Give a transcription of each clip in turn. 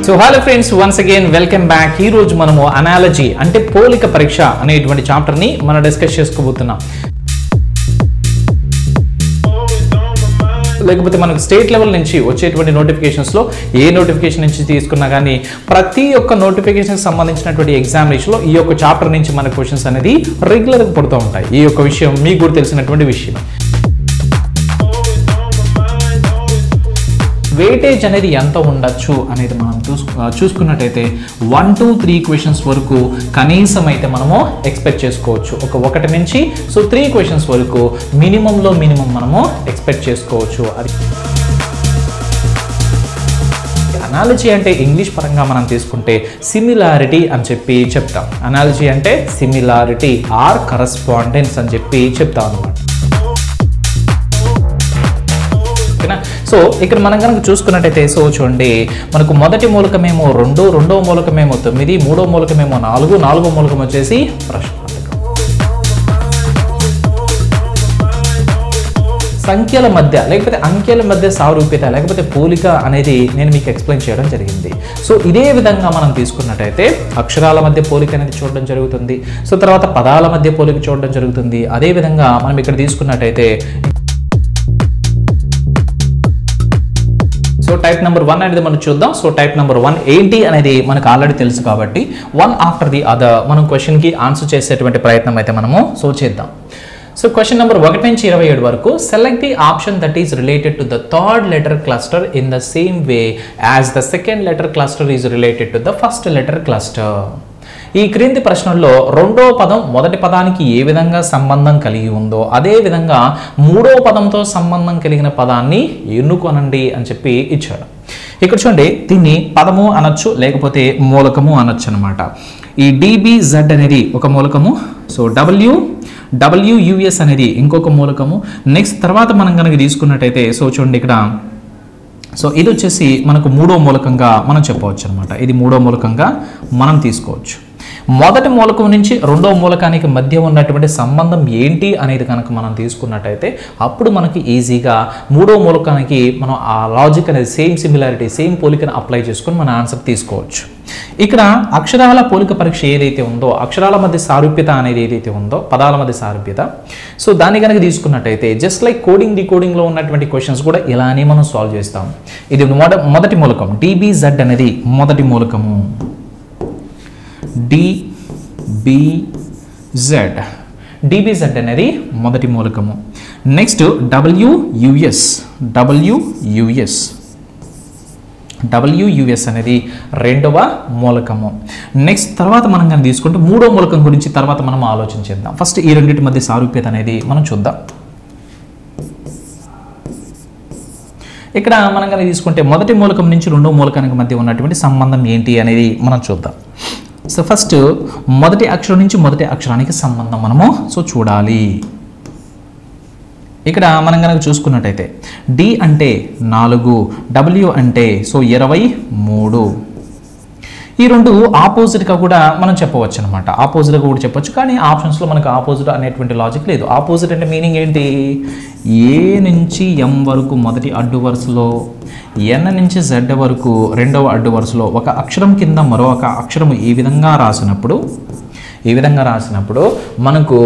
So hello friends, once again welcome back. ఈ రోజు మనము అనాలజీ అంటే పోలిక పరీక్ష అనేటువంటి చాప్టర్ ని మనం డిస్కస్ చేసుకోబోతున్నాం. లేకపోతే మనకు స్టేట్ లెవెల్ నుంచి వచ్చేటువంటి నోటిఫికేషన్స్లో ఏ నోటిఫికేషన్ నుంచి తీసుకున్నా కానీ ప్రతి ఒక్క నోటిఫికేషన్ సంబంధించినటువంటి ఎగ్జామినేషన్లో ఈ యొక్క చాప్టర్ నుంచి మన క్వశ్చన్స్ అనేది రెగ్యులర్గా పడుతూ ఉంటాయి. ఈ యొక్క విషయం మీకు కూడా తెలిసినటువంటి విషయం. వెయిటేజ్ అనేది ఎంత ఉండొచ్చు అనేది మనం చూసుకున్నట్టయితే 1 to 3 క్వశ్చన్స్ వరకు కనీసం అయితే మనము ఎక్స్పెక్ట్ చేసుకోవచ్చు. ఒకటి నుంచి 3 క్వశ్చన్స్ వరకు మినిమం మనము ఎక్స్పెక్ట్ చేసుకోవచ్చు. అది అనాలజీ అంటే ఇంగ్లీష్ పరంగా మనం తీసుకుంటే సిమిలారిటీ అని చెప్పి చెప్తాం. అనాలజీ అంటే సిమిలారిటీ ఆర్ కరస్పాండెన్స్ అని చెప్పి చెప్తాం అన్నమాట. సో ఇక్కడ మనం కనుక చూసుకున్నట్టయితే చూడండి, మనకు మొదటి మూలకమేమో 2, రెండో మూలకమేమో 9, మూడో మూలకమేమో 4, నాలుగో మూలకం వచ్చేసి ప్రశ్నార్థకం. సంఖ్యల మధ్య లేకపోతే అంకెల మధ్య సారూప్యత లేకపోతే పోలిక అనేది నేను మీకు ఎక్స్ప్లెయిన్ చేయడం జరిగింది. సో ఇదే విధంగా మనం తీసుకున్నట్టయితే అక్షరాల మధ్య పోలిక అనేది చూడడం జరుగుతుంది. సో తర్వాత పదాల మధ్య పోలిక చూడడం జరుగుతుంది. అదే విధంగా మనం ఇక్కడ తీసుకున్నట్టయితే సో టైప్ నెంబర్ 1 అనేది మనం చూద్దాం. సో టైప్ నెంబర్ 1 ఏంటి అనేది మనకు ఆల్రెడీ తెలుసు కాబట్టి వన్ ఆఫ్టర్ ది అదర్ మనం క్వశ్చన్కి ఆన్సర్ చేసేటువంటి ప్రయత్నం అయితే మనము చేద్దాం. సో క్వశ్చన్ నెంబర్ 1 నుంచి 27 వరకు select the option that is related to the third letter cluster in the same way as the second letter cluster is related to the first letter cluster. ఈ క్రింది ప్రశ్నల్లో రెండో పదం మొదటి పదానికి ఏ విధంగా సంబంధం కలిగి ఉందో అదే విధంగా మూడో పదంతో సంబంధం కలిగిన పదాన్ని ఎన్నుకొనండి అని చెప్పి ఇచ్చాడు. ఇక్కడ చూడండి, దీన్ని పదము అనొచ్చు లేకపోతే మూలకము అనొచ్చు అనమాట. ఈ DBZ అనేది ఒక మూలకము. సో WUS అనేది ఇంకొక మూలకము. నెక్స్ట్ తర్వాత మనం కనుక తీసుకున్నట్టయితే చూడండి ఇక్కడ ఇది వచ్చేసి మనకు మూడో మూలకంగా మనం చెప్పవచ్చు అనమాట. ఇది మూడో మూలకంగా మనం తీసుకోవచ్చు. మొదటి మూలకం నుంచి రెండో మూలకానికి మధ్య ఉన్నటువంటి సంబంధం ఏంటి అనేది కనుక మనం తీసుకున్నట్టయితే అప్పుడు మనకి ఈజీగా మూడో మూలకానికి మనం ఆ లాజిక్ అనేది సిమిలారిటీ సేమ్ పోలికను అప్లై చేసుకొని మన ఆన్సర్ తీసుకోవచ్చు. ఇక్కడ అక్షరాల పోలిక పరీక్ష ఏదైతే ఉందో అక్షరాల మధ్య సారూప్యత అనేది ఏదైతే ఉందో పదాల మధ్య సారూప్యత, సో దాన్ని కనుక తీసుకున్నట్టయితే జస్ట్ లైక్ కోడింగ్లో ఉన్నటువంటి క్వశ్చన్స్ కూడా ఇలానే మనం సాల్వ్ చేస్తాం. ఇది మొదటి మూలకం DBZ అనేది మొదటి మూలకము. DBZ అనేది మొదటి మూలకము. నెక్స్ట్ WUS అనేది రెండవ మూలకము. నెక్స్ట్ తర్వాత మనం కానీ తీసుకుంటే మూడో మూలకం గురించి తర్వాత మనం ఆలోచించేద్దాం. ఫస్ట్ ఈ రెండింటి మధ్య సారూప్యత అనేది మనం చూద్దాం. ఇక్కడ మనం కానీ తీసుకుంటే మొదటి మూలకం నుంచి రెండో మూలకానికి మధ్య ఉన్నటువంటి సంబంధం ఏంటి అనేది మనం చూద్దాం. సో ఫస్ట్ మొదటి అక్షరం నుంచి మొదటి అక్షరానికి సంబంధం మనము చూడాలి. ఇక్కడ మనం కనుక చూసుకున్నట్టయితే D అంటే 4, W అంటే 23. ఈ రెండు ఆపోజిట్గా కూడా మనం చెప్పవచ్చు అనమాట. ఆపోజిట్గా కూడా చెప్పొచ్చు, కానీ ఆప్షన్స్లో మనకు ఆపోజిట్ అనేటువంటి లాజిక్ లేదు. ఆపోజిట్ అంటే మీనింగ్ ఏంటి? A నుంచి M వరకు మొదటి అడ్డు వరుసలో, N నుంచి Z వరకు రెండవ అడ్డు వరుసలో ఒక అక్షరం కింద మరొక అక్షరం ఈ విధంగా రాసినప్పుడు మనకు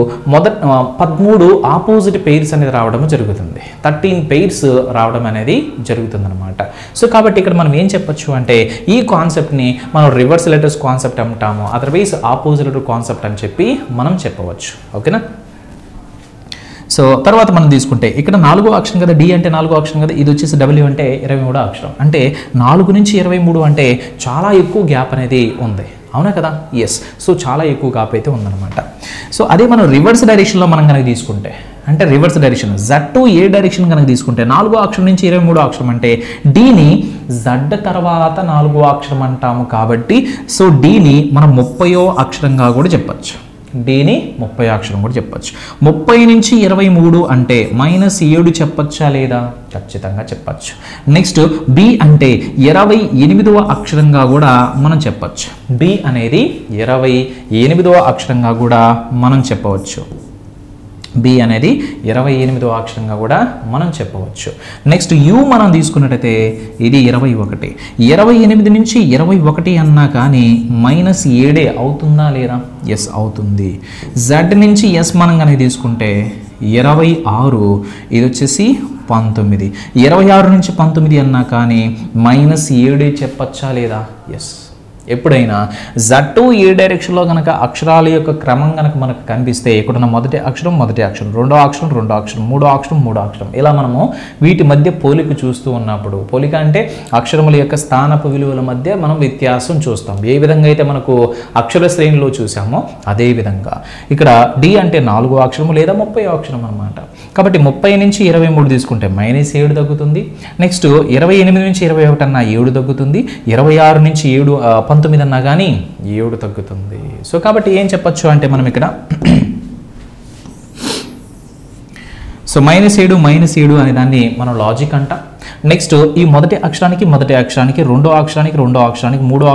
13 ఆపోజిట్ పెయిర్స్ అనేది రావడం జరుగుతుంది. 13 పెయిర్స్ రావడం అనేది జరుగుతుంది అనమాట. సో కాబట్టి ఇక్కడ మనం ఏం చెప్పొచ్చు అంటే ఈ కాన్సెప్ట్ని మనం రివర్స్ లెటర్స్ కాన్సెప్ట్ అంటాము, అదర్వైజ్ ఆపోజిట్ లెటర్ కాన్సెప్ట్ అని చెప్పి మనం చెప్పవచ్చు. ఓకేనా? సో తర్వాత మనం తీసుకుంటే ఇక్కడ 4వ అక్షరం కదా, D అంటే 4వ అక్షరం కదా, ఇది వచ్చేసి W అంటే 23వ అక్షరం. అంటే 4 నుంచి 23 అంటే చాలా ఎక్కువ గ్యాప్ అనేది ఉంది, అవునా కదా? ఎస్. సో చాలా ఎక్కువ గ్యాప్ అయితే ఉందన్నమాట. సో అదే మనం రివర్స్ డైరెక్షన్లో మనం కనుక తీసుకుంటే అంటే reverse direction Z to A direction కనుక తీసుకుంటే 4వ అక్షరం నుంచి 23వ అక్షరం అంటే Dని Z తర్వాత 4వ అక్షరం అంటాము కాబట్టి సో Dని మనం 30వ అక్షరంగా కూడా చెప్పచ్చు. Dని 30 అక్షరం కూడా చెప్పచ్చు. 30 నుంచి 23 అంటే -7 చెప్పచ్చా లేదా? ఖచ్చితంగా చెప్పచ్చు. నెక్స్ట్ B అంటే 28వ అక్షరంగా కూడా మనం చెప్పచ్చు. B అనేది 28వ అక్షరంగా కూడా మనం చెప్పవచ్చు. బి అనేది 28వ అక్షరంగా కూడా మనం చెప్పవచ్చు. నెక్స్ట్ యు మనం తీసుకున్నట్టయితే ఇది 21. 28 నుంచి 21 అన్నా కానీ -7 అవుతుందా లేదా? ఎస్ అవుతుంది. జెడ్ నుంచి ఎస్ మనం కానీ తీసుకుంటే 26, ఇది వచ్చేసి 19. 26 నుంచి 19 అన్నా కానీ -7 చెప్పచ్చా లేదా? ఎస్. ఎప్పుడైనా Z2 ఏ డైరెక్షన్లో కనుక అక్షరాల యొక్క క్రమం కనుక మనకు కనిపిస్తే ఇక్కడున్న మొదటి అక్షరం రెండో అక్షరం మూడో అక్షరం ఇలా మనము వీటి మధ్య పోలిక చూస్తూ ఉన్నప్పుడు, పోలిక అంటే అక్షరముల యొక్క స్థానపు విలువల మధ్య మనం వ్యత్యాసం చూస్తాం. ఏ విధంగా అయితే మనకు అక్షర శ్రేణిలో చూసామో అదే విధంగా ఇక్కడ డి అంటే 4వ అక్షరము లేదా 30వ అక్షరం అనమాట. కాబట్టి 30 నుంచి 23 తీసుకుంటే -7 తగ్గుతుంది. నెక్స్ట్ 28 నుంచి 21 అన్నా 7 తగ్గుతుంది. 26 నుంచి 19 అన్నా కానీ 7 తగ్గుతుంది. సో కాబట్టి ఏం చెప్పచ్చు అంటే మనం ఇక్కడ సో -7 అనే దాన్ని మనం లాజిక్ అంట. నెక్స్ట్ ఈ మొదటి అక్షరానికి రెండో అక్షరానికి మూడో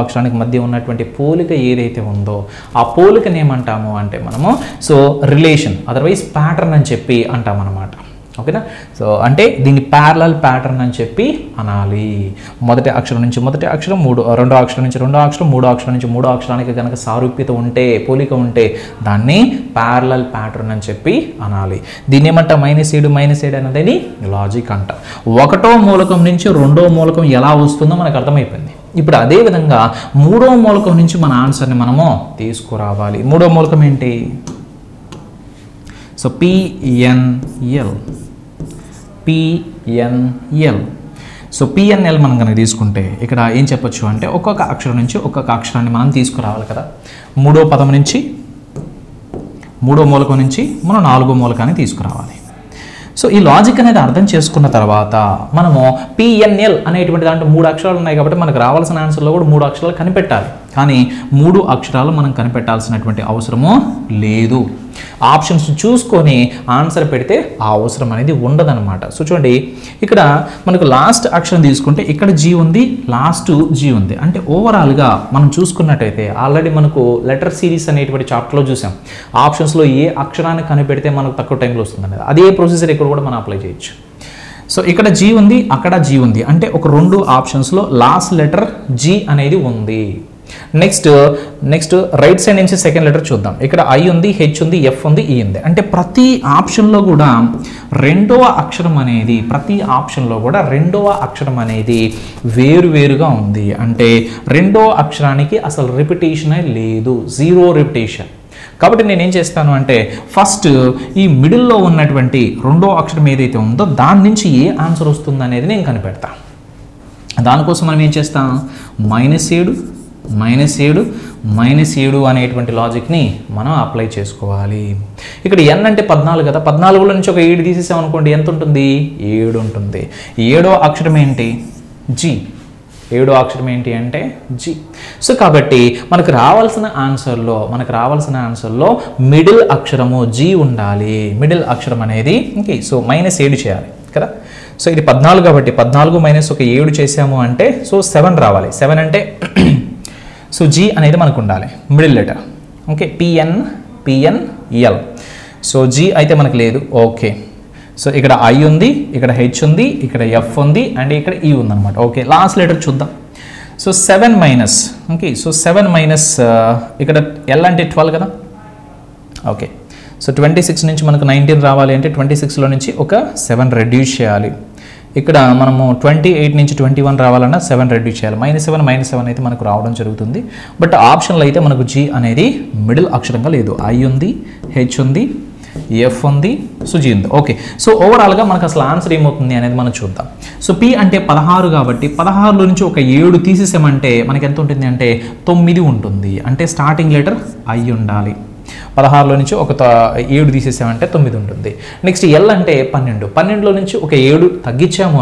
అక్షరానికి మధ్య ఉన్నటువంటి పోలిక ఏదైతే ఉందో ఆ పోలికని ఏమంటాము అంటే మనము సో రిలేషన్, అదర్వైజ్ ప్యాటర్న్ అని చెప్పి అంటాం అన్నమాట. ఓకేనా? సో అంటే దీన్ని ప్యారలల్ ప్యాటర్న్ అని చెప్పి అనాలి. మొదటి అక్షరం నుంచి మొదటి అక్షరం, రెండో అక్షరం నుంచి రెండో అక్షరం, మూడో అక్షరం నుంచి మూడో అక్షరానికి కనుక సారూప్యత ఉంటే, పోలిక ఉంటే దాన్ని ప్యారలల్ ప్యాటర్న్ అని చెప్పి అనాలి. దీన్ని ఏమంట? -7 అనేది లాజిక్ అంట. ఒకటో మూలకం నుంచి రెండో మూలకం ఎలా వస్తుందో మనకు అర్థమైపోయింది. ఇప్పుడు అదే విధంగా మూడో మూలకం నుంచి మన ఆన్సర్ని మనము తీసుకురావాలి. మూడో మూలకం ఏంటి? So PNL. సో PNL మనం కనుక తీసుకుంటే ఇక్కడ ఏం చెప్పొచ్చు అంటే ఒక్కొక్క అక్షరం నుంచి ఒక్కొక్క అక్షరాన్ని మనం తీసుకురావాలి కదా. మూడో పదం నుంచి మూడో మూలకం నుంచి మనం 4వ మూలకాన్ని తీసుకురావాలి. సో ఈ లాజిక్ అనేది అర్థం చేసుకున్న తర్వాత మనము PNL అనేటువంటి దాంట్లో 3 అక్షరాలు ఉన్నాయి కాబట్టి మనకు రావాల్సిన ఆన్సర్లో కూడా 3 అక్షరాలు కనిపెట్టాలి. కానీ 3 అక్షరాలు మనం కనిపెట్టాల్సినటువంటి అవసరము లేదు. ఆప్షన్స్ చూసుకొని ఆన్సర్ పెడితే ఆ అవసరం అనేది ఉండదన్నమాట. సో చూడండి, ఇక్కడ మనకు లాస్ట్ అక్షరం తీసుకుంటే ఇక్కడ జీ ఉంది, లాస్ట్ జీ ఉంది. అంటే ఓవరాల్గా మనం చూసుకున్నట్టయితే ఆల్రెడీ మనకు లెటర్ సిరీస్ అనేటువంటి చాప్టర్లో చూసాం. ఆప్షన్స్లో ఏ అక్షరాన్ని కనిపెడితే మనకు తక్కువ టైంలో వస్తుంది అనేది అదే ప్రొసీజర్ ఇక్కడ కూడా మనం అప్లై చేయొచ్చు. సో ఇక్కడ జీ ఉంది, అక్కడ జీ ఉంది. అంటే ఒక 2 ఆప్షన్స్లో లాస్ట్ లెటర్ జీ అనేది ఉంది. నెక్స్ట్ రైట్ సైడ్ నుంచి సెకండ్ లెటర్ చూద్దాం. ఇక్కడ ఐ ఉంది, హెచ్ ఉంది, ఎఫ్ ఉంది, ఈ ఉంది. అంటే ప్రతి ఆప్షన్లో కూడా రెండవ అక్షరం అనేది వేరువేరుగా ఉంది. అంటే రెండో అక్షరానికి అసలు రిపిటేషన్ లేదు, 0 రిపిటేషన్. కాబట్టి నేను ఏం చేస్తాను అంటే ఫస్ట్ ఈ మిడిల్లో ఉన్నటువంటి రెండో అక్షరం ఏదైతే ఉందో దాని నుంచి ఏ ఆన్సర్ వస్తుంది అనేది నేను కనిపెడతాను. దానికోసం మనం ఏం చేస్తాం? -7 అనేటువంటి లాజిక్ని మనం అప్లై చేసుకోవాలి. ఇక్కడ n అంటే 14 కదా. 14లో నుంచి ఒక 7 తీసేసాం అనుకోండి, ఎంత ఉంటుంది? 7 ఉంటుంది. 7వ అక్షరం ఏంటి? జీ. 7వ అక్షరం ఏంటి అంటే జీ. సో కాబట్టి మనకు రావాల్సిన ఆన్సర్లో మిడిల్ అక్షరము జీ ఉండాలి. మిడిల్ అక్షరం అనేది ఓకే. సో -7 చేయాలి కదా. సో ఇది 14 కాబట్టి 14 మైనస్ ఒక 7 చేసాము అంటే సో 7 రావాలి. 7 అంటే సో జీ అనేది మనకు ఉండాలి, middle letter. Okay, PNL. So G అయితే మనకు లేదు. ఓకే, సో ఇక్కడ ఐ ఉంది, ఇక్కడ హెచ్ ఉంది, ఇక్కడ ఎఫ్ ఉంది, అండ్ ఇక్కడ ఈ ఉందన్నమాట. ఓకే, లాస్ట్ లెటర్ చూద్దాం. So 7 minus. Okay, so 7 minus ఇక్కడ ఎల్ అంటే 12 కదా. ఓకే, సో 26 నుంచి మనకు 19 రావాలి అంటే 26లో నుంచి ఒక 7 రెడ్యూస్ చేయాలి. ఇక్కడ మనము 28 నుంచి 21 రావాలన్నా 7 రెడ్యూస్ చేయాలి. -7 అయితే మనకు రావడం జరుగుతుంది. బట్ ఆప్షన్లో అయితే మనకు జీ అనేది మిడిల్ అక్షరంగా లేదు. ఐ ఉంది, హెచ్ ఉంది, ఎఫ్ ఉంది, సో జీ ఉంది. ఓకే, సో ఓవరాల్గా మనకు అసలు ఆన్సర్ ఏమవుతుంది అనేది మనం చూద్దాం. సో పి అంటే 16 కాబట్టి 16లో నుంచి ఒక 7 తీసేసామంటే మనకి ఎంత ఉంటుంది అంటే 9 ఉంటుంది. అంటే స్టార్టింగ్ లెటర్ ఐ ఉండాలి. 16లో నుంచి ఒక 7 తీసేసామంటే 9 ఉంటుంది. నెక్స్ట్ ఎల్ అంటే 12. 12లో నుంచి ఒక 7 తగ్గించాము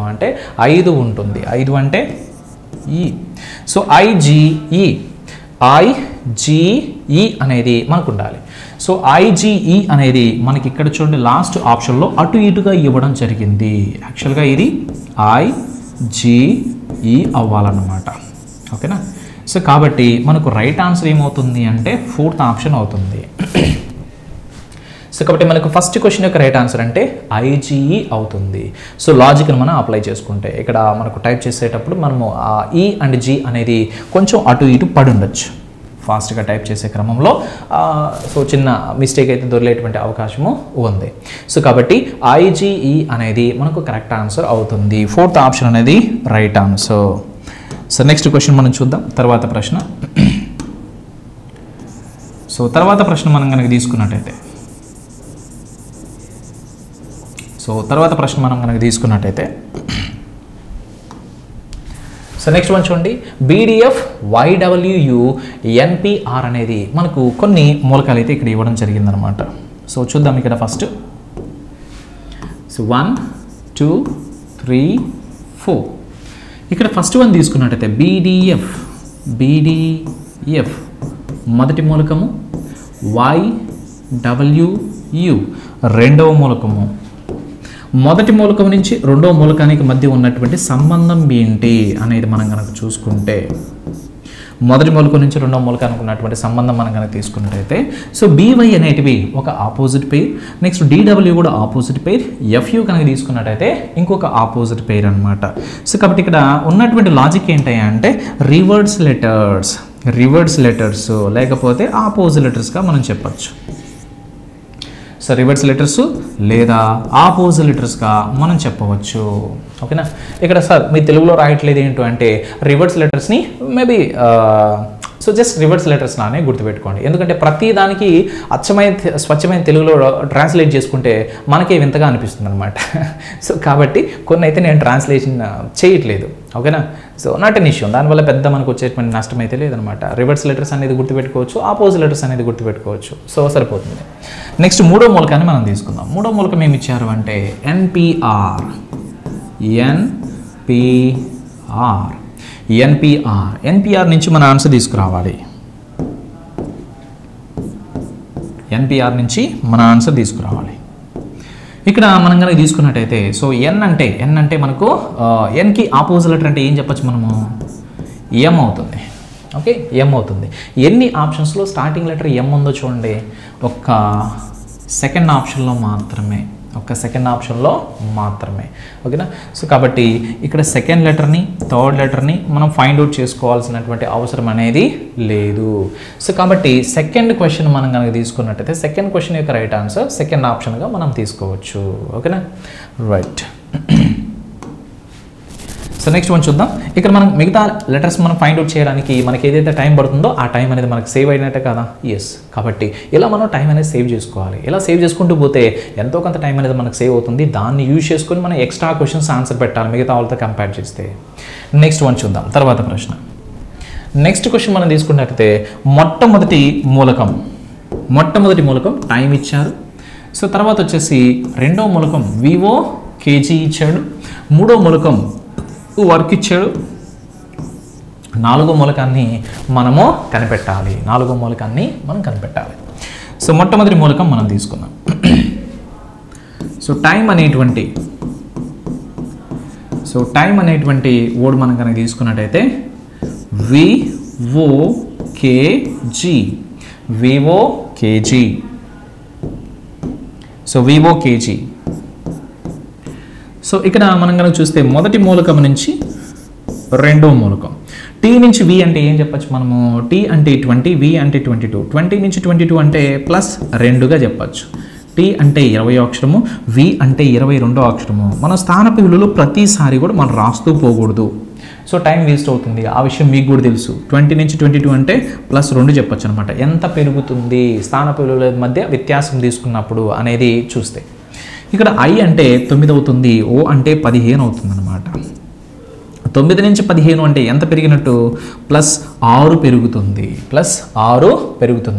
అంటే 5 ఉంటుంది. 5 అంటే ఈ. సో ఐజిఈ అనేది మనకు ఉండాలి. సో ఐజిఈ అనేది మనకి ఇక్కడ చూడండి లాస్ట్ ఆప్షన్లో అటు ఇటుగా ఇవ్వడం జరిగింది. యాక్చువల్గా ఇది ఐజిఈ అవ్వాలన్నమాట. ఓకేనా. సో కాబట్టి మనకు రైట్ ఆన్సర్ ఏమవుతుంది అంటే 4th ఆప్షన్ అవుతుంది. సో కాబట్టి మనకు ఫస్ట్ క్వశ్చన్ యొక్క రైట్ ఆన్సర్ అంటే ఐజీఈ అవుతుంది. సో లాజిక్ని మనం అప్లై చేసుకుంటే ఇక్కడ మనకు టైప్ చేసేటప్పుడు మనము ఆ ఈ అండ్ జీ అనేది కొంచెం అటు ఇటు పడి ఉండొచ్చు ఫాస్ట్గా టైప్ చేసే క్రమంలో. సో చిన్న మిస్టేక్ అయితే దొరికేటువంటి అవకాశము ఉంది. సో కాబట్టి ఐజీఈ అనేది మనకు కరెక్ట్ ఆన్సర్ అవుతుంది. ఫోర్త్ ఆప్షన్ అనేది right answer. So next question మనం చూద్దాం. తర్వాత ప్రశ్న మనం కనుక తీసుకున్నట్టయితే సో నెక్స్ట్ వన్ చూడండి. BDF YWU NPR అనేది మనకు కొన్ని మూలకాలు అయితే ఇక్కడ ఇవ్వడం జరిగిందనమాట. సో చూద్దాం ఇక్కడ ఫస్ట్. సో 1 2 3 4 ఇక్కడ ఫస్ట్ వన్ తీసుకున్నట్టయితే BDF మొదటి మూలకము, YWU రెండవ మూలకము. మొదటి మూలకం నుంచి రెండవ మూలకానికి మధ్య ఉన్నటువంటి సంబంధం ఏంటి అనేది మనం కనుక చూసుకుంటే, మొదటి మూలకం నుంచి రెండవ మూలకానికి ఉన్నటువంటి సంబంధం మనం కనుక తీసుకున్నట్టయితే, సో BY అనేటివి ఒక ఆపోజిట్ పెయిర్, నెక్స్ట్ DW కూడా ఆపోజిట్ పెయిర్, FU కనుక తీసుకున్నట్టయితే ఇంకొక ఆపోజిట్ పెయిర్ అనమాట. సో కాబట్టి ఇక్కడ ఉన్నటువంటి లాజిక్ ఏంటయ్యా అంటే రివర్స్ లెటర్స్ లేకపోతే ఆపోజిట్ లెటర్స్గా మనం చెప్పచ్చు. సో రివర్స్ లెటర్స్ లేదా ఆపోజిట్ లెటర్స్గా మనం చెప్పవచ్చు. ఓకేనా. ఇక్కడ సార్ మీ తెలుగులో రాయట్లేదు ఏంటో అంటే రివర్స్ లెటర్స్ని maybe so just reverse letters లానే గుర్తుపెట్టుకోండి. ఎందుకంటే ప్రతి దానికి స్వచ్ఛమైన తెలుగులో ట్రాన్స్లేట్ చేసుకుంటే మనకే వింతగా అనిపిస్తుంది అనమాట. సో కాబట్టి కొన్ని అయితే నేను ట్రాన్స్లేషన్ చేయట్లేదు. ఓకేనా. సో నాట్ ఎన్ ఇష్యూ, దానివల్ల పెద్ద మనకు వచ్చేటువంటి నష్టం అయితే లేదనమాట. రివర్స్ లెటర్స్ అనేది గుర్తుపెట్టుకోవచ్చు, ఆపోజిట్ లెటర్స్ అనేది గుర్తుపెట్టుకోవచ్చు. సో సరిపోతుంది. నెక్స్ట్ మూడో మూలకాన్ని మనం తీసుకుందాం. మూడో మూలకం ఏమి ఇచ్చారు అంటే NPR. NPR నుంచి మన ఆన్సర్ తీసుకురావాలి. ఇక్కడ మనం కనుక తీసుకున్నట్టయితే సో N అంటే మనకు Nకి ఆపోజిట్ లెటర్ అంటే ఏం చెప్పచ్చు మనము? M అవుతుంది. ఓకే, M అవుతుంది. ఎన్ని ఆప్షన్స్లో స్టార్టింగ్ లెటర్ M ఉందో చూడండి. ఒక్క సెకండ్ ఆప్షన్లో మాత్రమే. ఓకేనా. సో కాబట్టి ఇక్కడ సెకండ్ లెటర్ని థర్డ్ లెటర్ని మనం ఫైండ్ అవుట్ చేసుకోవాల్సినటువంటి అవసరం అనేది లేదు. సో కాబట్టి సెకండ్ క్వశ్చన్ మనం కనుక తీసుకున్నట్టయితే సెకండ్ క్వశ్చన్ యొక్క రైట్ ఆన్సర్ సెకండ్ ఆప్షన్గా మనం తీసుకోవచ్చు. ఓకేనా, రైట్. సో నెక్స్ట్ వన్ చూద్దాం. ఇక్కడ మనం మిగతా లెటర్స్ మనం ఫైండ్ అవుట్ చేయడానికి మనకి ఏదైతే టైం పడుతుందో ఆ టైం అనేది మనకు సేవ్ అయినట్టే కదా. ఎస్, కాబట్టి ఇలా మనం టైం అనేది సేవ్ చేసుకోవాలి. ఇలా సేవ్ చేసుకుంటూ పోతే ఎంతో కొంత టైం అనేది మనకు సేవ్ అవుతుంది. దాన్ని యూజ్ చేసుకొని మనం ఎక్స్ట్రా క్వశ్చన్స్ ఆన్సర్ పెట్టాలి మిగతా వాళ్ళతో కంపేర్ చేస్తే. నెక్స్ట్ వన్ చూద్దాం. తర్వాత ప్రశ్న. నెక్స్ట్ క్వశ్చన్ మనం తీసుకున్నట్లయితే మొట్టమొదటి మూలకం టైం ఇచ్చారు. సో తర్వాత వచ్చేసి రెండవ మూలకం VO KG ఇచ్చాడు. మూడో మూలకం వర్క్ ఇచ్చాడు. నాలుగో మూలకాన్ని మనము కనిపెట్టాలి. సో మొట్టమొదటి మూలకం మనం తీసుకుందాం. సో టైం అనేటువంటి వర్డ్ మనం కనుక తీసుకున్నట్టయితే VOKG. So VOKG. సో ఇక్కడ మనం కనుక చూస్తే మొదటి మూలకం నుంచి రెండో మూలకం T నుంచి V అంటే ఏం చెప్పచ్చు మనము? T అంటే 20, V అంటే 22. 20 నుంచి 22 అంటే +2గా చెప్పచ్చు. T అంటే 20వ అక్షరము, V అంటే 22వ అక్షరము. మన స్థానపు విలువలు ప్రతిసారి కూడా మనం రాస్తూ పోకూడదు. సో టైం వేస్ట్ అవుతుంది. ఆ విషయం మీకు కూడా తెలుసు. 20 నుంచి 22 అంటే +2 చెప్పచ్చు అనమాట. ఎంత పెరుగుతుంది స్థానపు విలువల మధ్య వ్యత్యాసం తీసుకున్నప్పుడు అనేది చూస్తే ఇక్కడ I అంటే 9 అవుతుంది, O అంటే 15 అవుతుంది అనమాట. 9 నుంచి 15 అంటే ఎంత పెరిగినట్టు? +6 పెరుగుతుంది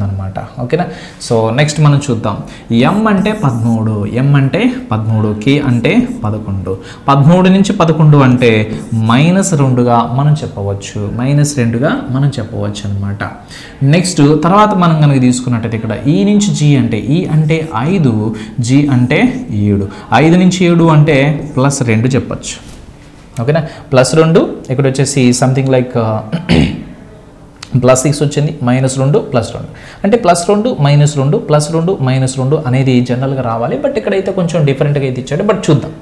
అనమాట. ఓకేనా. సో నెక్స్ట్ మనం చూద్దాం. M అంటే 13, K అంటే 11. 13 నుంచి 11 అంటే -2గా మనం చెప్పవచ్చు అనమాట. నెక్స్ట్ తర్వాత మనం కనుక తీసుకున్నట్టయితే ఇక్కడ E నుంచి G అంటే E అంటే 5, G అంటే 7. 5 నుంచి 7 అంటే +2 చెప్పచ్చు. ఓకేనా, +2. ఇక్కడ వచ్చేసి సంథింగ్ లైక్ +6 వచ్చింది, -2 +2 అంటే +2 -2 +2 -2 అనేది జనరల్గా రావాలి. బట్ ఇక్కడైతే కొంచెం డిఫరెంట్గా అయితే ఇచ్చాడు. బట్ చూద్దాం.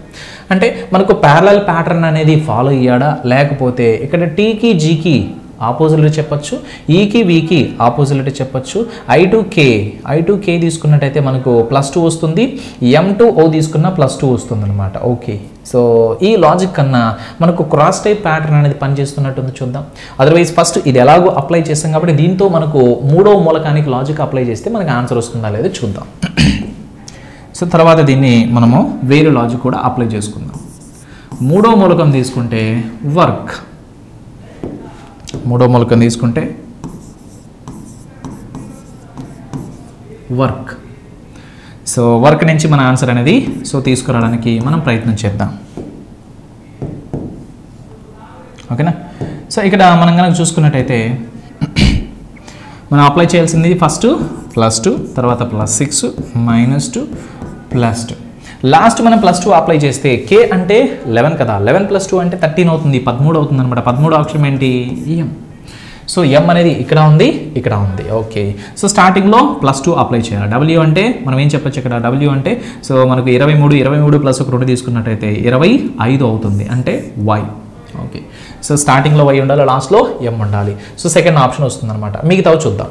అంటే మనకు ప్యారలల్ ప్యాటర్న్ అనేది ఫాలో అయ్యాడా, లేకపోతే ఇక్కడ టీకి జీకి ఆపోజిట్ చెప్పచ్చు, ఈకి వీకి ఆపోజిట్ చెప్పచ్చు. I2K తీసుకున్నట్టయితే మనకు +2 వస్తుంది, M2O తీసుకున్న +2 వస్తుంది అనమాట. ఓకే, సో ఈ లాజిక్ కన్నా మనకు క్రాస్ టైప్ ప్యాటర్న్ అనేది పనిచేస్తున్నట్టుంది. చూద్దాం. అదర్వైజ్ ఫస్ట్ ఇది ఎలాగో అప్లై చేస్తాం కాబట్టి దీంతో మనకు మూడవ మూలకానికి లాజిక్ అప్లై చేస్తే మనకు ఆన్సర్ వస్తుందా లేదో చూద్దాం. సో తర్వాత దీన్ని మనము వేరే లాజిక్ కూడా అప్లై చేసుకుందాం. మూడవ మూలకం తీసుకుంటే వర్క్, మూడో మూలకం తీసుకుంటే వర్క్. సో వర్క్ నుంచి మన ఆన్సర్ అనేది సో తీసుకురావడానికి మనం ప్రయత్నం చేద్దాం. ఓకేనా. సో ఇక్కడ మనం కనుక చూసుకున్నట్టయితే మనం అప్లై చేయాల్సింది ఫస్ట్ +2, తర్వాత +6 -2 +2. లాస్ట్ మనం +2 అప్లై చేస్తే K అంటే 11 కదా, 11 + 2 అంటే 13 అవుతుంది, 13 అవుతుంది అనమాట. 13 అక్షరం ఏంటి? M. సో M అనేది ఇక్కడ ఉంది, ఇక్కడ ఉంది. ఓకే, సో స్టార్టింగ్లో +2 అప్లై చేయాలి. W అంటే మనం ఏం చెప్పచ్చు ఇక్కడ? W అంటే సో మనకు 23 + 1 2 తీసుకున్నట్టయితే 25 అవుతుంది, అంటే Y. ఓకే, సో స్టార్టింగ్లో Y ఉండాలి, లాస్ట్లో M ఉండాలి. సో సెకండ్ ఆప్షన్ వస్తుంది అనమాట. మిగతావి చూద్దాం.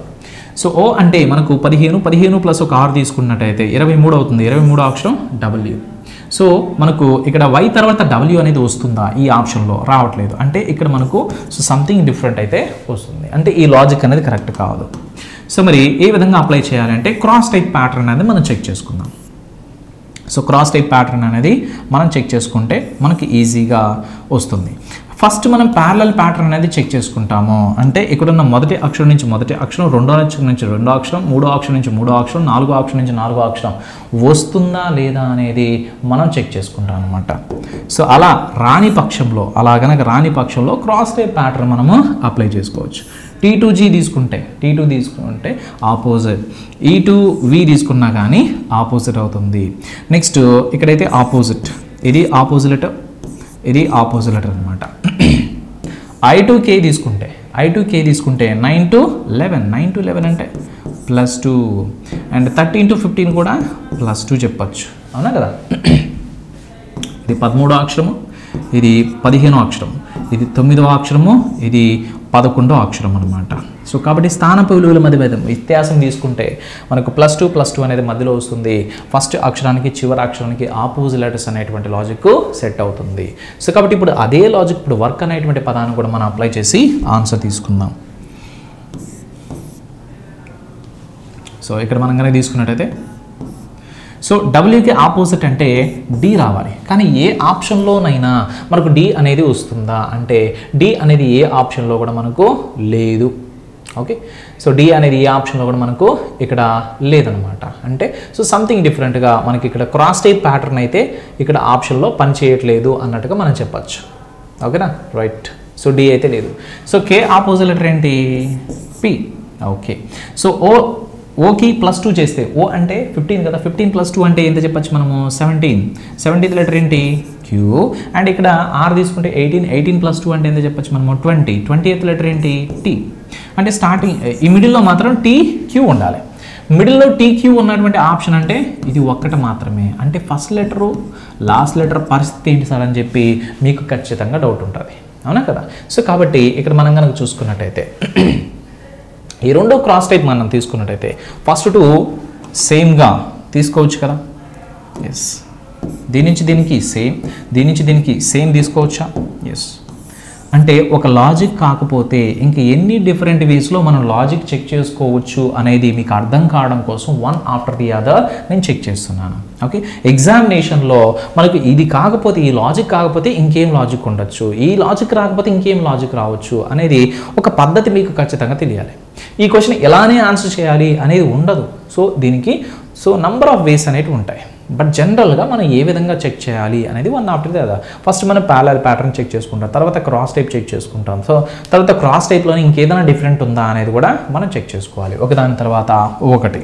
సో O అంటే మనకు 15 + 1 6 తీసుకున్నట్టయితే 23 అవుతుంది, 23 అక్షరం W. సో మనకు ఇక్కడ Y తర్వాత W అనేది వస్తుందా? ఈ ఆప్షన్లో రావట్లేదు, అంటే ఇక్కడ మనకు సో సంథింగ్ డిఫరెంట్ అయితే వస్తుంది, అంటే ఈ లాజిక్ అనేది కరెక్ట్ కాదు. సో మరి ఏ విధంగా అప్లై చేయాలంటే క్రాస్ టైప్ ప్యాటర్న్ అనేది మనం చెక్ చేసుకుందాం. సో క్రాస్ టైప్ ప్యాటర్న్ అనేది మనం చెక్ చేసుకుంటే మనకి ఈజీగా వస్తుంది. ఫస్ట్ మనం ప్యారలల్ ప్యాటర్న్ అనేది చెక్ చేసుకుంటాము. అంటే ఇక్కడున్న మొదటి అక్షరం నుంచి మొదటి అక్షరం, రెండో అక్షరం నుంచి రెండో అక్షరం, మూడో అక్షరం నుంచి మూడో అక్షరం, నాలుగో అక్షరం నుంచి నాలుగో అక్షరం వస్తుందా లేదా అనేది మనం చెక్ చేసుకుంటాం అనమాట. సో అలా రాని పక్షంలో, అలా గనక రాని పక్షంలో క్రాస్ టైప్ ప్యాటర్న్ మనము అప్లై చేసుకోవచ్చు. T2G తీసుకుంటే ఆపోజిట్, E2V తీసుకున్నా కానీ ఆపోజిట్ అవుతుంది. నెక్స్ట్ ఇక్కడైతే ఆపోజిట్, ఇది ఆపోజిట్, ఇది ఆపోజిట్ అనమాట. I2K తీసుకుంటే 9 to 11 అంటే +2 అండ్ 13 to 15 కూడా +2 చెప్పచ్చు, అవునా కదా. ఇది 13వ అక్షరము, ఇది 15వ అక్షరం, ఇది 9వ అక్షరము, ఇది 11వ అక్షరం అనమాట. సో కాబట్టి స్థానపు విలువల మధ్య వ్యత్యాసం తీసుకుంటే మనకు +2 అనేది మధ్యలో వస్తుంది. ఫస్ట్ అక్షరానికి చివరి అక్షరానికి ఆపోజిట్ లెటర్స్ అనేటువంటి లాజిక్ సెట్ అవుతుంది. సో కాబట్టి ఇప్పుడు అదే లాజిక్ ఇప్పుడు వర్క్ అనేటువంటి పదాన్ని కూడా మనం అప్లై చేసి ఆన్సర్ తీసుకుందాం. సో ఇక్కడ మనం కనుక తీసుకున్నట్టయితే సో Wకి ఆపోజిట్ అంటే D రావాలి, కానీ ఏ ఆప్షన్లోనైనా మనకు D అనేది వస్తుందా అంటే D అనేది ఏ ఆప్షన్లో కూడా మనకు లేదు. ఓకే, సో D అనేది ఏ ఆప్షన్లో కూడా మనకు ఇక్కడ లేదనమాట. అంటే సో సంథింగ్ డిఫరెంట్గా మనకి ఇక్కడ క్రాస్ టైప్ ప్యాటర్న్ అయితే ఇక్కడ ఆప్షన్లో పని చేయట్లేదు అన్నట్టుగా మనం చెప్పచ్చు. ఓకేనా, రైట్. సో D అయితే లేదు. సో K ఆపోజిట్ లెటర్ ఏంటి? P. ఓకే, సో ఓకి +2 చేస్తే O అంటే 15 కదా, 15 + 2 అంటే ఎంత చెప్పచ్చు మనము? 17. 17th లెటర్ ఏంటి? Q. అండ్ ఇక్కడ R తీసుకుంటే 18 + 2 అంటే ఎంత చెప్పచ్చు మనము? 20. 20th లెటర్ ఏంటి? T. అంటే స్టార్టింగ్ ఈ మిడిల్లో మాత్రం TQ ఉండాలి. మిడిల్లో TQ ఉన్నటువంటి ఆప్షన్ అంటే ఇది ఒక్కటి మాత్రమే. అంటే ఫస్ట్ లెటరు లాస్ట్ లెటర్ పరిస్థితి ఏంటి సార్ అని చెప్పి మీకు ఖచ్చితంగా డౌట్ ఉంటుంది, అవునా కదా. సో కాబట్టి ఇక్కడ మనం కనుక చూసుకున్నట్టయితే ఈ రెండో క్రాస్ టైప్ మనం తీసుకున్నట్టయితే ఫస్ట్ 2 సేమ్గా తీసుకోవచ్చు కదా. ఎస్, దీని నుంచి దీనికి సేమ్, దీని నుంచి దీనికి సేమ్ తీసుకోవచ్చా? ఎస్. అంటే ఒక లాజిక్ కాకపోతే ఇంకా ఎన్ని డిఫరెంట్ వేస్లో మనం లాజిక్ చెక్ చేసుకోవచ్చు అనేది మీకు అర్థం కావడం కోసం వన్ ఆఫ్టర్ ది అదర్ నేను చెక్ చేస్తున్నాను. ఓకే, ఎగ్జామినేషన్లో మనకు ఇది కాకపోతే, ఈ లాజిక్ కాకపోతే ఇంకేం లాజిక్ ఉండొచ్చు, ఈ లాజిక్ రాకపోతే ఇంకేం లాజిక్ రావచ్చు అనేది ఒక పద్ధతి మీకు ఖచ్చితంగా తెలియాలి. ఈ క్వశ్చన్ ఎలానే ఆన్సర్ చేయాలి అనేది ఉండదు. సో దీనికి నంబర్ ఆఫ్ వేస్ అనేవి ఉంటాయి. బట్ జనరల్గా మనం ఏ విధంగా చెక్ చేయాలి అనేది one after the other. First మనం ప్యారలల్ ప్యాటర్న్ చెక్ చేసుకుంటాం, తర్వాత క్రాస్ టైప్ చెక్ చేసుకుంటాం. సో తర్వాత క్రాస్ టైప్లోనే ఇంకేదైనా డిఫరెంట్ ఉందా అనేది కూడా మనం చెక్ చేసుకోవాలి, ఒకదాని తర్వాత ఒకటి.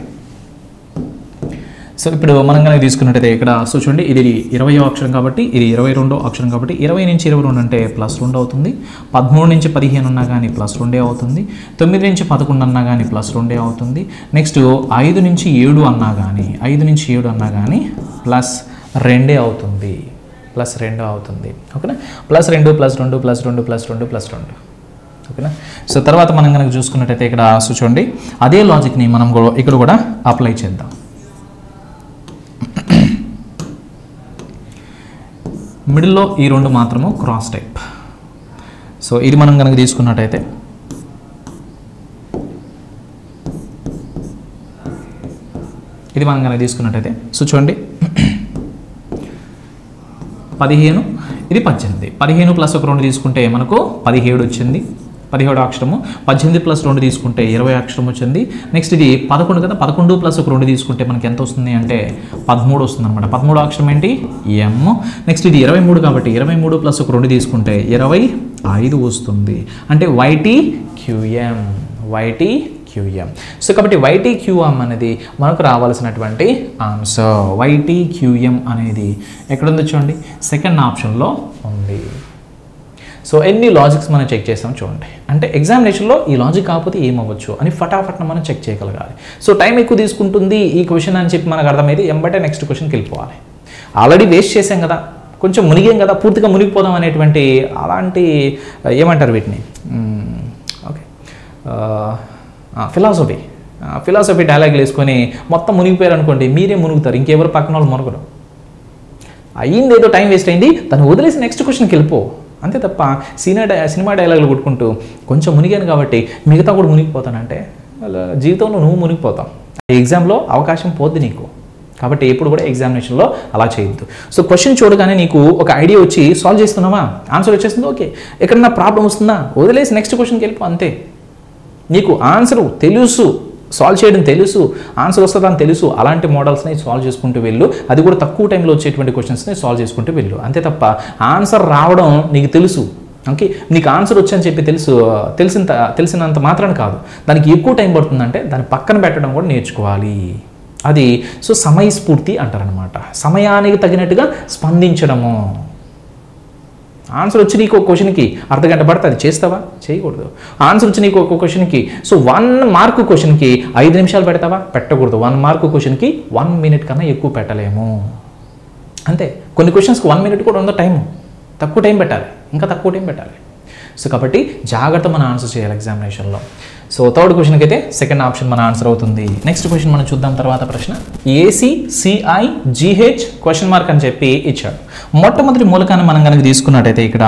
సో ఇప్పుడు మనం కనుక తీసుకున్నట్టయితే ఇక్కడ సో చూడండి ఇది 20వ అక్షరం కాబట్టి ఇది 22వ అక్షరం కాబట్టి 20 నుంచి 22 అంటే +2 అవుతుంది. 13 నుంచి 15 అన్నా కానీ +2 అవుతుంది. 9 నుంచి 11 అన్నా కానీ +2 అవుతుంది. నెక్స్ట్ 5 నుంచి 7 అన్నా కానీ +2 అవుతుంది. +2 అవుతుంది. ఓకేనా, +2 +2 +2 +2 +2. ఓకేనా. సో తర్వాత మనం కనుక చూసుకున్నట్టయితే ఇక్కడ సో చూడండి అదే లాజిక్ని మనం ఇక్కడ కూడా అప్లై చేద్దాం. మిడిల్లో ఈ రెండు మాత్రము క్రాస్ టైప్. సో ఇది మనం కనుక తీసుకున్నట్టయితే సో చూడండి 15 ఇది 18. 15 + 1 2 తీసుకుంటే మనకు 17 వచ్చింది. 17 అక్షరము. 18 + 2 తీసుకుంటే 20 అక్షరం వచ్చింది. నెక్స్ట్ ఇది 11 కదా, 11 + 1 2 తీసుకుంటే మనకి ఎంత వస్తుంది అంటే 13 వస్తుంది అనమాట. 13 అక్షరం ఏంటి ఎం. నెక్స్ట్ ఇది 23 కాబట్టి 23 + 1 2 తీసుకుంటే 25 వస్తుంది. అంటే YTQM. సో కాబట్టి YTQM అనేది మనకు రావాల్సినటువంటి ఆన్సర్. YTQM అనేది ఎక్కడ ఉందో చూడండి, సెకండ్ ఆప్షన్లో ఉంది. సో ఎన్ని లాజిక్స్ మనం చెక్ చేస్తాం చూడండి. అంటే ఎగ్జామినేషన్లో ఈ లాజిక్ కాకపోతే ఏమవ్వచ్చు అని ఫటాఫట్న మనం చెక్ చేయగలగాలి. సో టైం ఎక్కువ తీసుకుంటుంది ఈ క్వశ్చన్ అని చెప్పి మనకు అర్థమైతే ఎంబటే నెక్స్ట్ క్వశ్చన్కి వెళ్ళిపోవాలి. ఆల్రెడీ వేస్ట్ చేసాం కదా, కొంచెం మునిగాం కదా, పూర్తిగా మునిగిపోదాం అనేటువంటి అలాంటి ఏమంటారు వీటిని, ఓకే ఫిలాసఫీ డైలాగులు వేసుకొని మొత్తం మునిగిపోయారు అనుకోండి, మీరే మునుగుతారు, ఇంకెవరు పక్కన వాళ్ళు మునగరు. అయ్యింది ఏదో టైం వేస్ట్ అయింది, తను వదిలేసి నెక్స్ట్ క్వశ్చన్కి వెళ్ళిపో అంతే తప్ప సినిమా డైలాగులు కొట్టుకుంటూ కొంచెం మునిగాను కాబట్టి మిగతా కూడా మునిగిపోతానంటే జీవితంలో నువ్వు మునిగిపోతావు. ఎగ్జామ్లో అవకాశం పోద్ది నీకు. కాబట్టి ఎప్పుడు కూడా ఎగ్జామినేషన్లో అలా చేయొద్దు. సో క్వశ్చన్ చూడగానే నీకు ఒక ఐడియా వచ్చి సాల్వ్ చేస్తున్నావా, ఆన్సర్ వచ్చేస్తుంది, ఓకే. ఎక్కడన్నా ప్రాబ్లం వస్తుందా, వదిలేసి నెక్స్ట్ క్వశ్చన్కి వెళ్ళిపో అంతే. నీకు ఆన్సర్ తెలుసు, సాల్వ్ చేయడం తెలుసు, ఆన్సర్ వస్తుందని తెలుసు, అలాంటి మోడల్స్ని సాల్వ్ చేసుకుంటూ వెళ్ళు. అది కూడా తక్కువ టైంలో వచ్చేటువంటి క్వశ్చన్స్ని సాల్వ్ చేసుకుంటూ వెళ్ళు అంతే తప్ప ఆన్సర్ రావడం నీకు తెలుసు, ఓకే, నీకు ఆన్సర్ వచ్చని చెప్పి తెలిసినంత మాత్రాన కాదు, దానికి ఎక్కువ టైం పడుతుందంటే దాన్ని పక్కన పెట్టడం కూడా నేర్చుకోవాలి. అది సో సమయస్ఫూర్తి అంటారనమాట. సమయానికి తగినట్టుగా స్పందించడము. ఆన్సర్ వచ్చి నీకు ఒక క్వశ్చన్కి అర్ధగంట పడితే అది చేస్తావా, చేయకూడదు. ఆన్సర్ వచ్చి నీకు ఒక క్వశ్చన్కి సో 1 మార్కు క్వశ్చన్కి 5 నిమిషాలు పెడతావా, పెట్టకూడదు. 1 మార్కు క్వశ్చన్కి 1 మినిట్ కన్నా ఎక్కువ పెట్టలేము అంతే. కొన్ని క్వశ్చన్స్కి 1 మినిట్ కూడా ఉందో టైము, తక్కువ టైం పెట్టాలి, ఇంకా తక్కువ టైం పెట్టాలి. సో కాబట్టి జాగ్రత్త మనం ఆన్సర్ చేయాలి ఎగ్జామినేషన్లో. సో థర్డ్ క్వశ్చన్కి అయితే సెకండ్ ఆప్షన్ మన ఆన్సర్ అవుతుంది. నెక్స్ట్ క్వశ్చన్ మనం చూద్దాం. తర్వాత ప్రశ్న ACCIGH క్వశ్చన్ మార్క్ అని చెప్పి ఇచ్చాడు. మొట్టమొదటి మూలకాన్ని మనం కనుక తీసుకున్నట్టయితే ఇక్కడ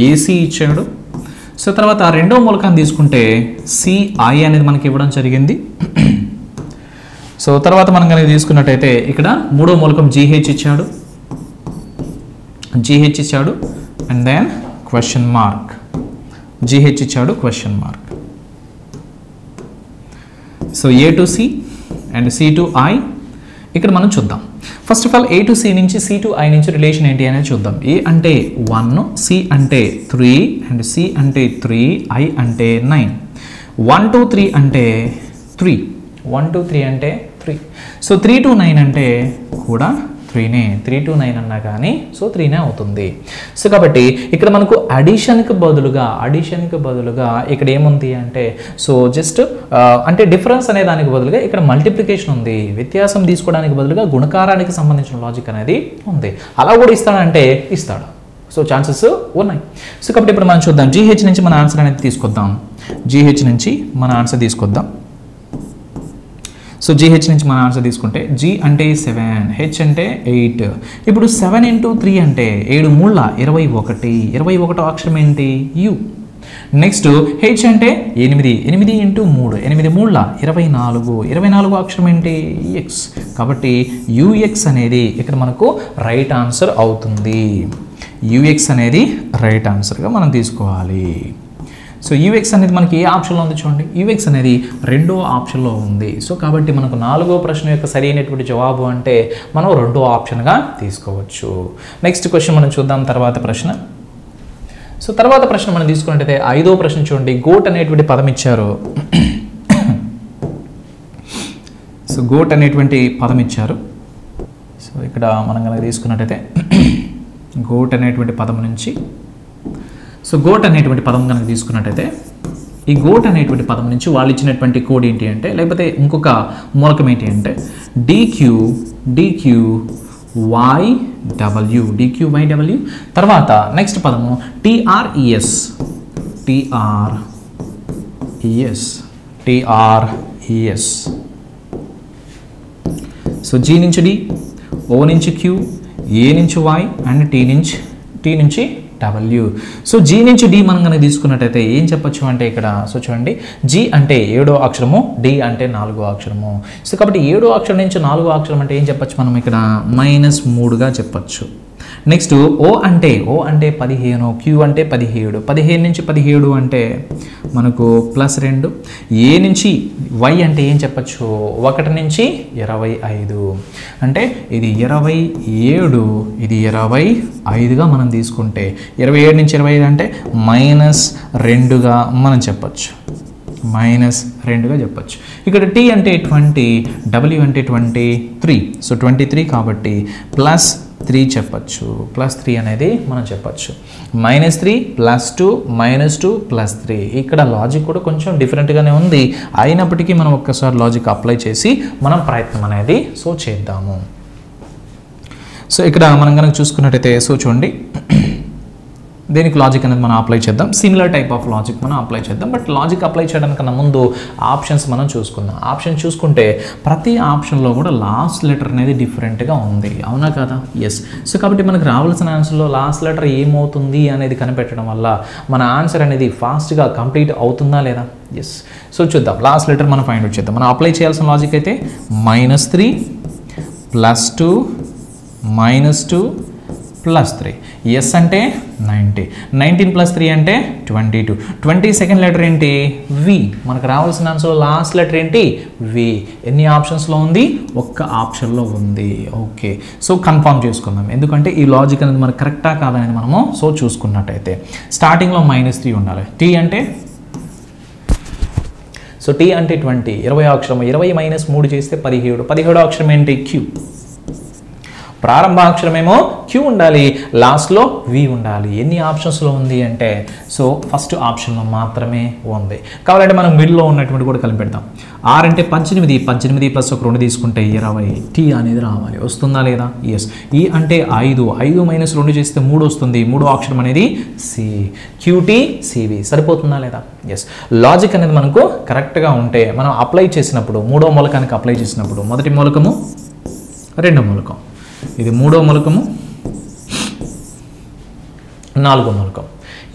AC ఇచ్చాడు. సో తర్వాత రెండవ మూలకాన్ని తీసుకుంటే CI అనేది మనకి ఇవ్వడం జరిగింది. సో తర్వాత మనం కనుక తీసుకున్నట్టయితే ఇక్కడ మూడో మూలకం GH ఇచ్చాడు and then question mark. GH ఇచ్చాడు question mark. So A to C and C to I ఇక్కడ మనం చూద్దాం. First of all A to C నుంచి C to I నుంచి రిలేషన్ ఏంటి అనేది చూద్దాం. A అంటే 1, C అంటే 3 అండ్ C అంటే 3, I అంటే 9. 1 to 3 అంటే 3. 1 to 3 అంటే 3. సో 3 to 9 అంటే కూడా 3నే. 3 to 9 అన్నా కానీ సో 3నే అవుతుంది. సో కాబట్టి ఇక్కడ మనకు అడిషన్కి బదులుగా ఇక్కడ ఏముంది అంటే సో జస్ట్ అంటే డిఫరెన్స్ అనే దానికి బదులుగా ఇక్కడ మల్టిప్లికేషన్ ఉంది. వ్యత్యాసం తీసుకోవడానికి బదులుగా గుణకారానికి సంబంధించిన లాజిక్ అనేది ఉంది. అలా కూడా ఇస్తాడంటే ఇస్తాడు. సో ఛాన్సెస్ ఉన్నాయి. సో కాబట్టి ఇప్పుడు మనం చూద్దాం. GH నుంచి మన ఆన్సర్ అనేది తీసుకొద్దాం. సో GH నుంచి మన ఆన్సర్ తీసుకుంటే G అంటే 7, H అంటే 8. ఇప్పుడు 7 × 3 అంటే 7 మూళ్ళ 21. 21వ అక్షరం ఏంటి U. నెక్స్ట్ H అంటే 8. 8 × 3 8 మూళ్ళ 24. 24వ అక్షరం ఏంటి X. కాబట్టి UX అనేది ఇక్కడ మనకు రైట్ ఆన్సర్ అవుతుంది. UX అనేది రైట్ ఆన్సర్గా మనం తీసుకోవాలి. సో UX అనేది మనకి ఏ ఆప్షన్లో ఉంది చూడండి. UX అనేది రెండో ఆప్షన్లో ఉంది. సో కాబట్టి మనకు 4వ ప్రశ్న యొక్క సరైనటువంటి జవాబు అంటే మనం రెండో ఆప్షన్గా తీసుకోవచ్చు. నెక్స్ట్ క్వశ్చన్ మనం చూద్దాం. తర్వాత ప్రశ్న మనం తీసుకున్నట్టయితే 5వ ప్రశ్న చూడండి. గోట్ అనేటువంటి పదం ఇచ్చారు. సో గోట్ అనేటువంటి పదం ఇచ్చారు. సో ఇక్కడ మనం కనుక తీసుకున్నట్టయితే గోట్ అనేటువంటి పదం నుంచి, సో గోట్ అనేటువంటి పదం కనుక తీసుకున్నట్టయితే ఈ గోట్ అనేటువంటి పదం నుంచి వాళ్ళు ఇచ్చినటువంటి కోడ్ ఏంటి అంటే, లేకపోతే ఇంకొక మూలకం ఏంటి అంటే DQYW. తర్వాత నెక్స్ట్ పదము TRES. సో G నుంచి D, O నుంచి Q, A నుంచి Y అండ్ T నుంచి W. సో G నుంచి D మనం కనుక తీసుకున్నట్టయితే ఏం చెప్పొచ్చు అంటే ఇక్కడ, సో చూడండి, G అంటే 7వ అక్షరము, D అంటే 4వ అక్షరము. సో కాబట్టి 7వ అక్షరం నుంచి 4వ అక్షరం అంటే ఏం చెప్పొచ్చు మనం ఇక్కడ -3గా చెప్పొచ్చు. నెక్స్ట్ O అంటే 15, Q అంటే 17, 15 నుంచి 17 అంటే మనకు +2, A నుంచి Y అంటే ఏం చెప్పచ్చు, 1 నుంచి 25 అంటే ఇది 27, ఇది 25గా మనం తీసుకుంటే 27 నుంచి 25 అంటే -2గా మనం చెప్పచ్చు, -2గా చెప్పచ్చు. ఇక్కడ T అంటే 20, W అంటే 23, సో 23 కాబట్టి +3 చెప్పచ్చు, +3 అనేది మనం చెప్పచ్చు. -3 +2 -2 +3. ఇక్కడ లాజిక్ కూడా కొంచెం డిఫరెంట్గానే ఉంది, అయినప్పటికీ మనం ఒక్కసారి లాజిక్ అప్లై చేసి మనం ప్రయత్నం అనేది సో చేద్దాము. సో ఇక్కడ మనం కనుక చూసుకున్నట్టయితే, సో చూడండి, దేనికి లాజిక్ అనేది మనం అప్లై చేద్దాం, సిమిలర్ టైప్ ఆఫ్ లాజిక్ మనం అప్లై చేద్దాం. బట్ లాజిక్ అప్లై చేయడానికన్నా ముందు ఆప్షన్స్ మనం చూసుకుందాం. ఆప్షన్ చూసుకుంటే ప్రతి ఆప్షన్లో కూడా లాస్ట్ లెటర్ అనేది డిఫరెంట్గా ఉంది, అవునా కదా? ఎస్. సో కాబట్టి మనకు రావాల్సిన ఆన్సర్లో లాస్ట్ లెటర్ ఏమవుతుంది అనేది కనిపెట్టడం వల్ల మన ఆన్సర్ అనేది ఫాస్ట్గా కంప్లీట్ అవుతుందా లేదా? ఎస్. సో చూద్దాం, లాస్ట్ లెటర్ మనం ఫైండ్ అవుట్ చేద్దాం. మనం అప్లై చేయాల్సిన లాజిక్ అయితే -3 +2 -2 +3. ఎస్ అంటే 19, 19 +3 అంటే 22. 22nd లెటర్ ఏంటి? వి. మనకు రావాల్సిన ఆన్సర్ లాస్ట్ లెటర్ ఏంటి? వి. ఎన్ని ఆప్షన్స్లో ఉంది? ఒక్క ఆప్షన్లో ఉంది. ఓకే, సో కన్ఫర్మ్ చేసుకుందాం, ఎందుకంటే ఈ లాజిక్ అనేది మనకు కరెక్టా కాదనేది మనము సో చూసుకున్నట్టయితే స్టార్టింగ్లో -3 ఉండాలి. టీ అంటే, సో టీ అంటే 20, 20 అక్షరం, 20 -3 చేస్తే 17, 17 అక్షరం ఏంటి? క్యూ. ప్రారంభ అక్షరమేమో క్యూ ఉండాలి, లాస్ట్లో వి ఉండాలి. ఎన్ని ఆప్షన్స్లో ఉంది అంటే, సో ఫస్ట్ ఆప్షన్లో మాత్రమే ఉంది. కావాలంటే మనం మిడిల్లో ఉన్నటువంటి కూడా కలిపెడతాం. 6 అంటే 18, 18 + 1 2 తీసుకుంటే 20. టీ అనేది రావాలి, వస్తుందా లేదా? ఎస్. ఈ అంటే 5, 5 - 2 చేస్తే 3 వస్తుంది, 3వ అక్షరం అనేది సి. Cutie CV. సరిపోతుందా లేదా? ఎస్. లాజిక్ అనేది మనకు కరెక్ట్గా ఉంటే మనం అప్లై చేసినప్పుడు, 3వ మూలకానికి అప్లై చేసినప్పుడు మొదటి మూలకము, 2వ మూలకం, ఇది 3వ మూలకము, 4వ మూలకం.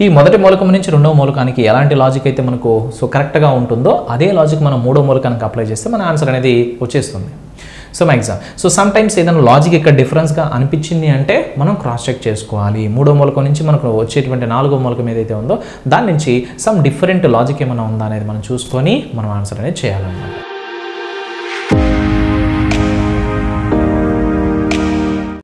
ఈ మొదటి మూలకం నుంచి 2వ మూలకానికి ఎలాంటి లాజిక్ అయితే మనకు సో కరెక్ట్గా ఉంటుందో అదే లాజిక్ మనం 3వ మూలకానికి అప్లై చేస్తే మన ఆన్సర్ అనేది వచ్చేస్తుంది. So exam, so some times ఏదైనా లాజిక్ ఇక్కడ డిఫరెన్స్గా అనిపించింది అంటే మనం క్రాస్ చెక్ చేసుకోవాలి. 3వ మూలకం నుంచి మనకు వచ్చేటువంటి 4వ మూలకం ఏదైతే ఉందో దాని నుంచి సమ్ డిఫరెంట్ లాజిక్ ఏమైనా ఉందా అనేది మనం చూసుకొని మనం ఆన్సర్ అనేది చేయాలన్నమాట.